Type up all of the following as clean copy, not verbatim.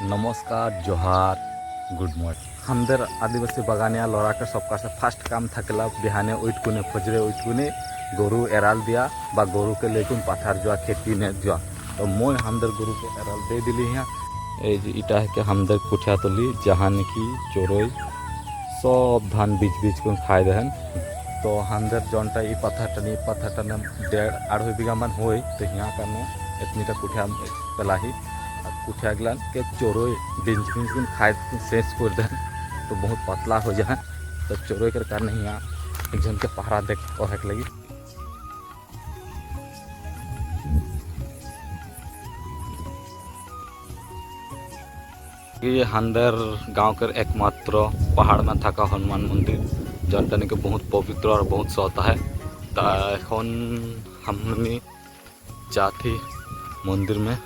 नमस्कार जोहार good morning Hamdard आदिवासी बागानिया लड़ा के सबका से फास्ट काम थकला बिहाने उठकुने फजरे उठकुने गरु एराल दिया बा गरु के लेकुन पाथर जोआ खेती ने जोआ तो मैं हमदर गरु के एराल दे दिली यहाँ इटा है के हमदर कुठिया तली जहाँ की चोरई सब धान बीच बीच को खाए दहन तो हमदर जौनटा पाथर टने 1.5 बीघा मान हो तो यहाँ करने इतनीटा कुठिया पलाही कुठिया गलान के चोरोय बिंज बिंज गुन खाए शेष कर दें तो बहुत पतला हो जाए तो चोरोय कर कारण यहाँ एक जन के पहरा देख कहे लगी ये हंदर गांव के एकमात्र पहाड़ में थका हनुमान मंदिर जनटा के बहुत पवित्र और बहुत सौता है तो हमने जाती मंदिर में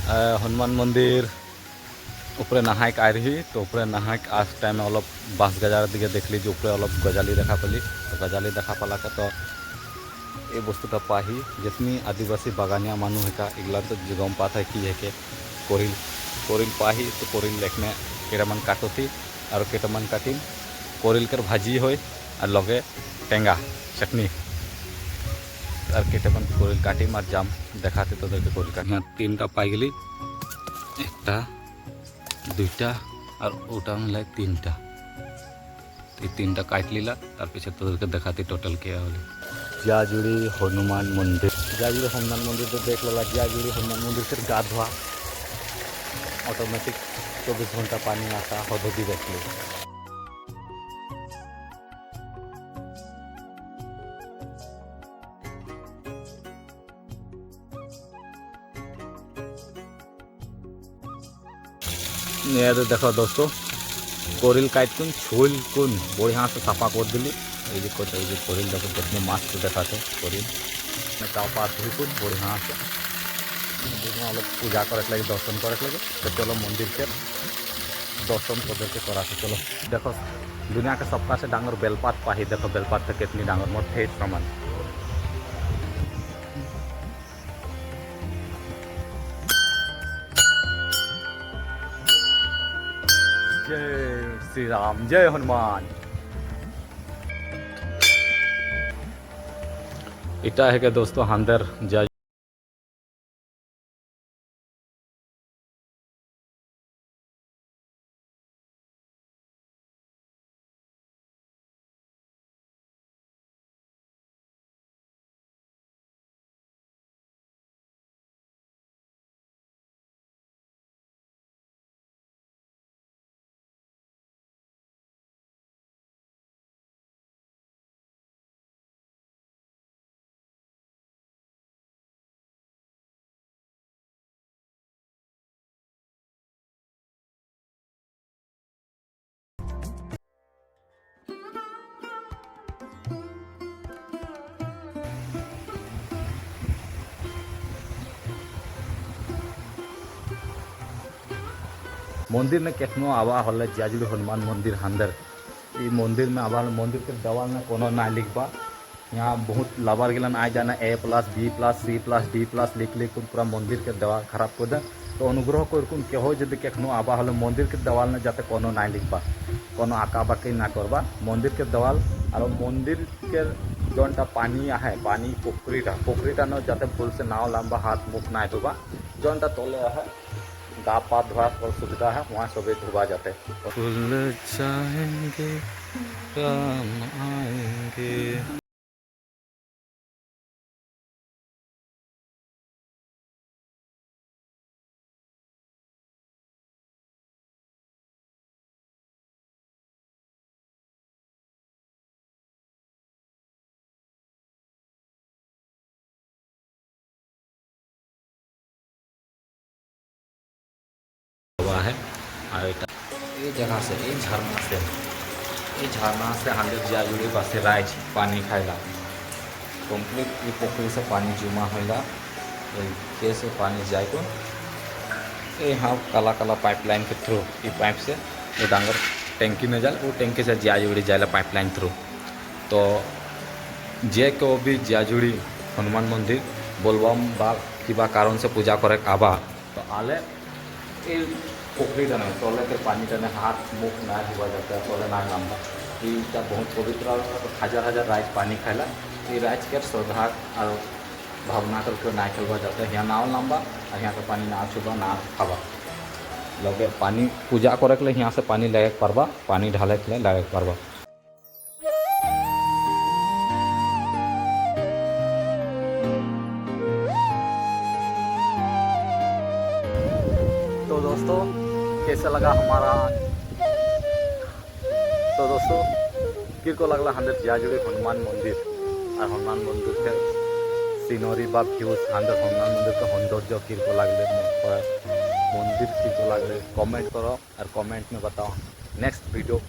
हनुमान मंदिर ऊपर नहायक आई रही तो ऊपर नहायक आज टाइम अलग बाँस गजार दिखे देख लीजिए ऊपर अलग गजाली देखा पाली तो गजाली देखा पाला का तो ये वस्तुटा पाही जितनी आदिवासी बागानिया मानू है का इगला तो गम पात है कि है के कोरिल कोरिल पाही तो कोरिल लेखने केटामान काटोती और केटामान काटी कोरिल कर भाजी हो और लगे टेंगा चटनी और केटामान कोरिल काटी मार जाम देखाते तो कोरिल काटी यहाँ 3टा पाई गली 1टा 2टा और ओटा मिला 3टा तो 3टा काट लीला तार पीछे तो देखाती टोटल क्या बोले जियाजुड़ी हनुमान मंदिर जियाजुड़ी हनुमान मंदिर तो देख ला जियाजुड़ी हनुमान मंदिर फिर गा धोआ ऑटोमेटिक 24 घंटा पानी आता हदोदी देख ली ये तो देखो दोस्तों कोरिल काट कुन छोल कुन बढ़िया से सफा कर दिली ये कोरिल देखो कितने मस्त देखाते कोरिल पास हुई कुन बढ़िया से अलग पूजा करे लगे दर्शन करे लगे तो चलो मंदिर के दर्शन के कराते चलो देखो दुनिया के सबका से डांगर बेलपात पाही देखो बेलपात तक कितनी डांगर मोट थे सामान जय श्री राम जय हनुमान इटा है कि दोस्तों हंदर जय मंदिर में केतनो आवा हल्ले जियाजुड़ी हनुमान मंदिर हंदर ये मंदिर में आवा मंदिर के दवाल में कोनो ना लिखबा यहाँ बहुत लवर गिलन आ जाना A+, B+, C+, D+ लिख लिख पूरा मंदिर के दवा खराब कर दे तो अनुग्रह कर कहो जब केखनो आवा हल्ले मंदिर के दवाल में जाते कोनो ना लिखबा कोनो आका बाकी ना करबा मंदिर के दवाल और मंदिर के जोनटा पानी है पानी पोखरीटा न जाते भूल से नाव लंबा हाथ मुख ना धोबा जोनटा तले है गा पा धोआ और सुविधा है वहाँ सब धोबा जाते फूल चाहेंगे राम आएंगे है और ये जगह से ये झरना से हम जियाजुड़ी बस राइज पानी खाएला कम्प्लीट ये पोखरी से पानी जमा होला के से पानी जाए को यहाँ काला काला पाइपलाइन के थ्रू ये पाइप से वो डांगर टैंकी में जाए वो टैंकी से जियाजुड़ी जाएला पाइपलाइन थ्रू तो जे को भी जियाजुड़ी हनुमान मंदिर बोलबम बा कि कारण से पूजा करे आबा तो आले এই পুখুৰীটানে তলকে পানীটানে হাত মুখ নাই ধোৱা যাতে তলে নাই নামবা এইটা বহুত পবিত্ৰ হাজাৰ হাজাৰ ৰাইজ পানী খাইলা এই ৰাইজকে শ্ৰদ্ধা আৰু ভাৱনা करके ना खेलबा जाते यहाँ नाव नामबा और यहाँ के पानी ना छुबा ना खाबा लगे पानी पूजा करे के लिए यहाँ से पानी लगे पारबा पानी ढाले के लिए लगे पारबा। तो दोस्तों कैसा लगा हमारा तो दोस्तों किर को लगला हमारे जाजुड़ी हनुमान मंदिर और हनुमान मंदिर के सीनरी बा व्यूज हमारे हनुमान मंदिर का सौंदर्य किर को लगले मंदिर किर को लगले कमेंट करो और कमेंट में बताओ नेक्स्ट वीडियो